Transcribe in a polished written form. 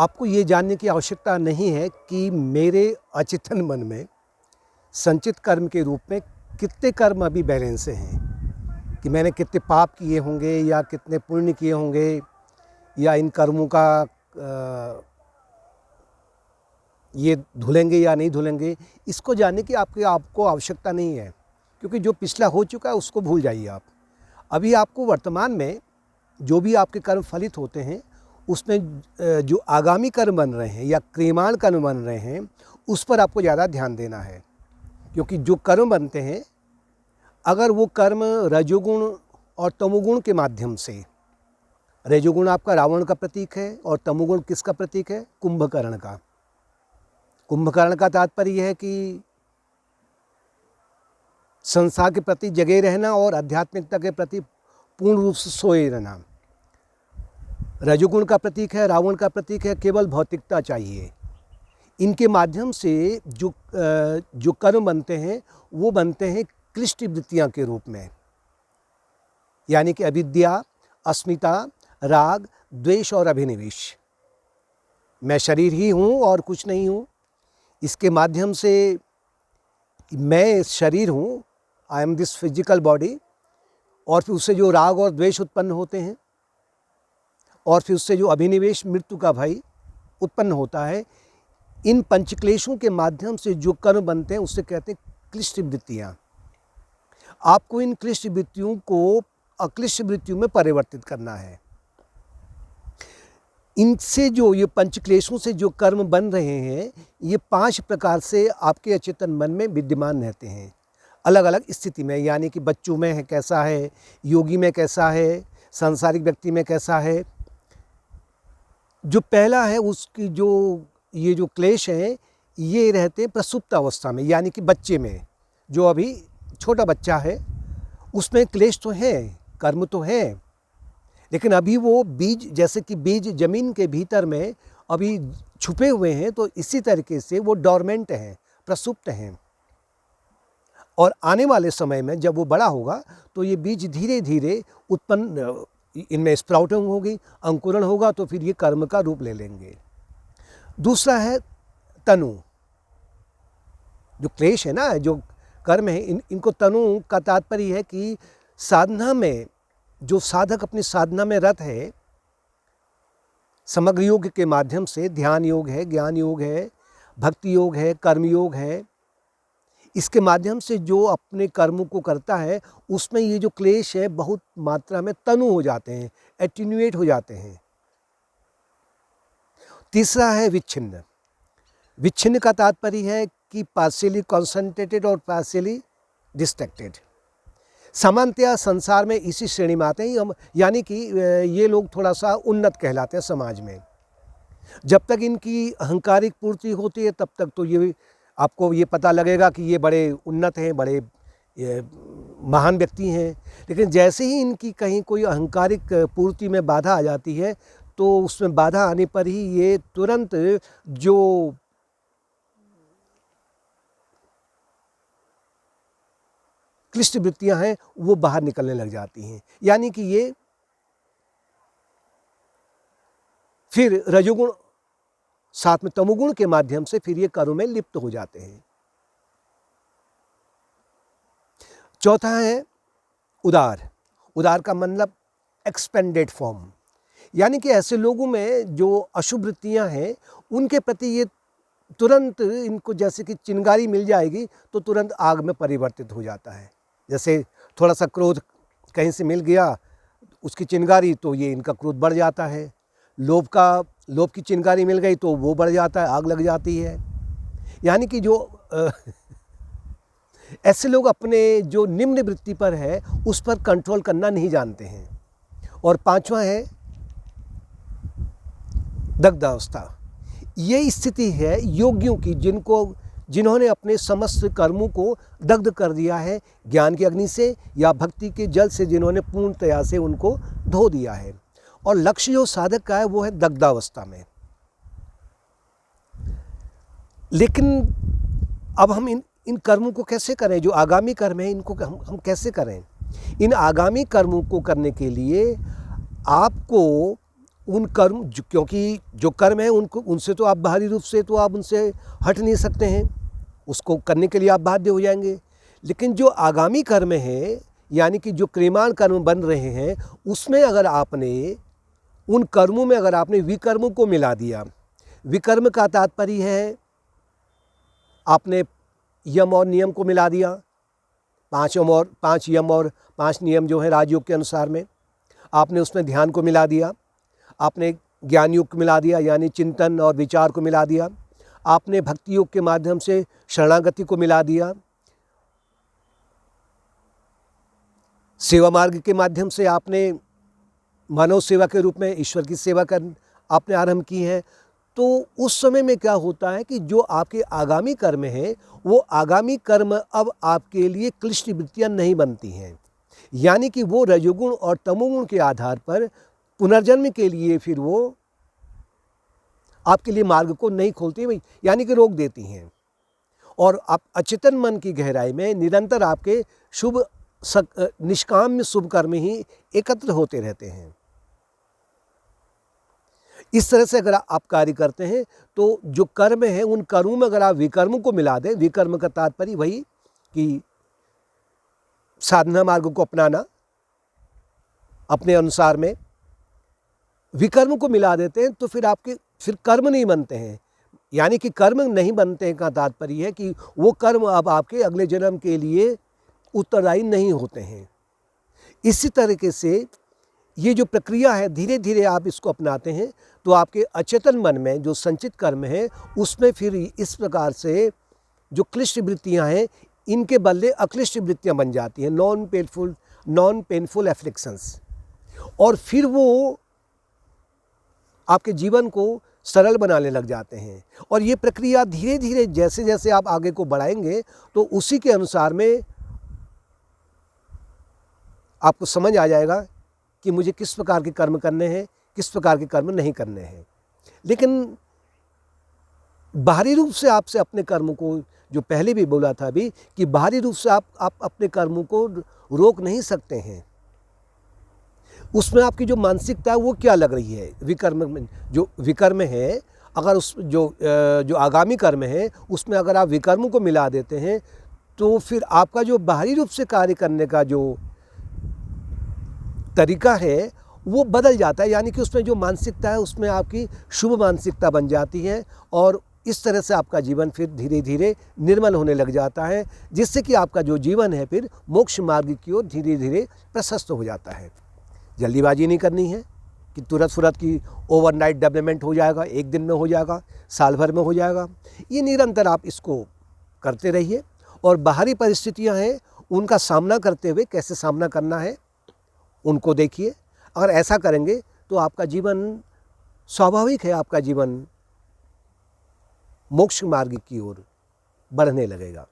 आपको ये जानने की आवश्यकता नहीं है कि मेरे अचेतन मन में संचित कर्म के रूप में कितने कर्म अभी बैलेंस हैं, कि मैंने कितने पाप किए होंगे या कितने पुण्य किए होंगे, या इन कर्मों का ये धुलेंगे या नहीं धुलेंगे। इसको जानने की आपको आवश्यकता नहीं है, क्योंकि जो पिछला हो चुका है उसको भूल जाइए आप। अभी आपको वर्तमान में जो भी आपके कर्म फलित होते हैं उसमें जो आगामी कर्म बन रहे हैं या क्रियमाण कर्म बन रहे हैं उस पर आपको ज़्यादा ध्यान देना है। क्योंकि जो कर्म बनते हैं, अगर वो कर्म रजोगुण और तमोगुण के माध्यम से, रजोगुण आपका रावण का प्रतीक है और तमोगुण किसका प्रतीक है? कुंभकर्ण का। कुंभकर्ण का तात्पर्य यह है कि संसार के प्रति जगे रहना और आध्यात्मिकता के प्रति पूर्ण रूप से सोए रहना। रजोगुण का प्रतीक है, रावण का प्रतीक है, केवल भौतिकता चाहिए। इनके माध्यम से जो कर्म बनते हैं वो बनते हैं क्लिष्ट वृत्तियाँ के रूप में, यानी कि अविद्या, अस्मिता, राग, द्वेष और अभिनिवेश। मैं शरीर ही हूँ और कुछ नहीं हूँ। इसके माध्यम से मैं शरीर हूँ, I am this physical body, और फिर उससे जो राग और द्वेष उत्पन्न होते हैं और फिर उससे जो अभिनिवेश, मृत्यु का भय उत्पन्न होता है, इन पंचक्लेशों के माध्यम से जो कर्म बनते हैं उससे कहते हैं क्लिष्ट वृत्तियाँ। आपको इन क्लिष्ट वृत्तियों को अक्लिष्ट वृत्तियों में परिवर्तित करना है। इनसे जो ये पंचक्लेशों से जो कर्म बन रहे हैं, ये 5 प्रकार से आपके अचेतन मन में विद्यमान रहते हैं, अलग अलग स्थिति में। यानी कि बच्चों में है कैसा है, योगी में कैसा है, सांसारिक व्यक्ति में कैसा है। जो पहला है उसकी ये जो क्लेश हैं ये रहते हैं प्रसुप्त अवस्था में, यानी कि बच्चे में। जो अभी छोटा बच्चा है उसमें क्लेश तो हैं, कर्म तो हैं, लेकिन अभी वो बीज, जैसे कि बीज जमीन के भीतर में अभी छुपे हुए हैं, तो इसी तरीके से वो डोरमेंट हैं, प्रसुप्त हैं। और आने वाले समय में जब वो बड़ा होगा तो ये बीज धीरे धीरे उत्पन्न, इनमें स्प्राउटिंग होगी, अंकुरण होगा, तो फिर ये कर्म का रूप ले लेंगे। दूसरा है तनु। जो क्लेश है ना, जो कर्म है, इनको तनु का तात्पर्य है कि साधना में जो साधक अपनी साधना में रत है, समग्र योग के माध्यम से, ध्यान योग है, ज्ञान योग है, भक्ति योग है, कर्म योग है, इसके माध्यम से जो अपने कर्मों को करता है उसमें ये जो क्लेश है बहुत मात्रा में तनु हो जाते हैं, एटीन्यूएट हो जाते हैं। तीसरा है विच्छिन्न। विच्छिन्न का तात्पर्य है कि पार्शियली कॉन्सेंट्रेटेड और पार्शियली डिस्ट्रैक्टेड। सामान्यतया संसार में इसी श्रेणी में आते हैं हम, यानी कि ये लोग थोड़ा सा उन्नत कहलाते हैं समाज में। जब तक इनकी अहंकारिक पूर्ति होती है तब तक तो ये आपको ये पता लगेगा कि ये बड़े उन्नत हैं, बड़े महान व्यक्ति हैं। लेकिन जैसे ही इनकी कहीं कोई अहंकारिक पूर्ति में बाधा आ जाती है तो उसमें बाधा आने पर ही ये तुरंत जो क्लिष्ट वृत्तियां हैं वो बाहर निकलने लग जाती हैं। यानी कि ये फिर रजोगुण साथ में तमोगुण के माध्यम से फिर ये कर्म में लिप्त हो जाते हैं। चौथा है उदार। उदार का मतलब एक्सपेंडेड फॉर्म, यानी कि ऐसे लोगों में जो अशुभ वृत्तियां हैं उनके प्रति ये तुरंत, इनको जैसे कि चिंगारी मिल जाएगी तो तुरंत आग में परिवर्तित हो जाता है। जैसे थोड़ा सा क्रोध कहीं से मिल गया, उसकी चिंगारी, तो ये इनका क्रोध बढ़ जाता है। लोभ की चिंगारी मिल गई तो वो बढ़ जाता है, आग लग जाती है। यानी कि जो ऐसे लोग अपने जो निम्न वृत्ति पर है उस पर कंट्रोल करना नहीं जानते हैं। और पांचवा है दग्धावस्था। ये स्थिति है योगियों की, जिन्होंने अपने समस्त कर्मों को दग्ध कर दिया है ज्ञान की अग्नि से या भक्ति के जल से, जिन्होंने पूर्णतया से उनको धो दिया है। और लक्ष्य जो साधक का है वो है दग्धावस्था में। लेकिन अब हम इन कर्मों को कैसे करें? जो आगामी कर्म है इनको हम कैसे करें? इन आगामी कर्मों को करने के लिए आपको उन कर्म क्योंकि जो कर्म है उनको उनसे तो आप बाहरी रूप से तो आप उनसे हट नहीं सकते हैं, उसको करने के लिए आप बाध्य हो जाएंगे। लेकिन जो आगामी कर्म है यानी कि जो क्रियमाण कर्म बन रहे हैं, उसमें अगर आपने उन कर्मों में अगर आपने विकर्मों को मिला दिया, विकर्म का तात्पर्य है आपने यम और नियम को मिला दिया, 5 यम और 5 नियम जो है राजयोग के अनुसार में, आपने उसमें ध्यान को मिला दिया, आपने ज्ञान योग को मिला दिया यानी चिंतन और विचार को मिला दिया, आपने भक्ति योग के माध्यम से शरणागति को मिला दिया, सेवा मार्ग के माध्यम से आपने मानव सेवा के रूप में ईश्वर की सेवा कर आपने आरंभ की है। तो उस समय में क्या होता है कि जो आपके आगामी कर्म हैं, वो आगामी कर्म अब आपके लिए क्लिष्ट वृत्तियाँ नहीं बनती हैं, यानी कि वो रजोगुण और तमोगुण के आधार पर पुनर्जन्म के लिए फिर वो आपके लिए मार्ग को नहीं खोलती भाई, यानी कि रोक देती हैं। और आप अचेतन मन की गहराई में निरंतर आपके शुभ निष्काम्य शुभ कर्म ही एकत्र होते रहते हैं। इस तरह से अगर आप कार्य करते हैं तो जो कर्म है उन कर्मों में अगर आप विकर्म को मिला दें, विकर्म का तात्पर्य वही कि साधना मार्ग को अपनाना अपने अनुसार में, विकर्म को मिला देते हैं तो फिर आपके फिर कर्म नहीं बनते हैं, यानी कि कर्म नहीं बनते हैं का तात्पर्य है कि वो कर्म अब आपके अगले जन्म के लिए उत्तरदायी नहीं होते हैं। इसी तरीके से ये जो प्रक्रिया है धीरे धीरे आप इसको अपनाते हैं तो आपके अचेतन मन में जो संचित कर्म है उसमें फिर इस प्रकार से जो क्लिष्ट वृत्तियाँ हैं इनके बदले अक्लिष्ट वृत्तियाँ बन जाती हैं, नॉन पेनफुल एफ्लिक्शंस, और फिर वो आपके जीवन को सरल बनाने लग जाते हैं। और ये प्रक्रिया धीरे धीरे जैसे जैसे आप आगे को बढ़ाएंगे तो उसी के अनुसार में आपको समझ आ जाएगा कि मुझे किस प्रकार के कर्म करने हैं, किस प्रकार के कर्म नहीं करने हैं। लेकिन बाहरी रूप से आपसे अपने कर्म को, जो पहले भी बोला था अभी, कि बाहरी रूप से आप अपने कर्मों को रोक नहीं सकते हैं। उसमें आपकी जो मानसिकता है वो क्या लग रही है, विकर्म में जो विकर्म है, अगर उस जो आगामी कर्म है उसमें अगर आप विकर्म को मिला देते हैं तो फिर आपका जो बाहरी रूप से कार्य करने का जो तरीका है वो बदल जाता है, यानी कि उसमें जो मानसिकता है उसमें आपकी शुभ मानसिकता बन जाती है और इस तरह से आपका जीवन फिर धीरे धीरे निर्मल होने लग जाता है, जिससे कि आपका जो जीवन है फिर मोक्ष मार्ग की ओर धीरे धीरे प्रशस्त हो जाता है। जल्दीबाजी नहीं करनी है कि तुरंत फुरत की ओवरनाइट डेवलपमेंट हो जाएगा, एक दिन में हो जाएगा, साल भर में हो जाएगा। ये निरंतर आप इसको करते रहिए और बाहरी परिस्थितियाँ हैं उनका सामना करते हुए कैसे सामना करना है उनको देखिए। अगर ऐसा करेंगे तो आपका जीवन स्वाभाविक है, आपका जीवन मोक्ष मार्ग की ओर बढ़ने लगेगा।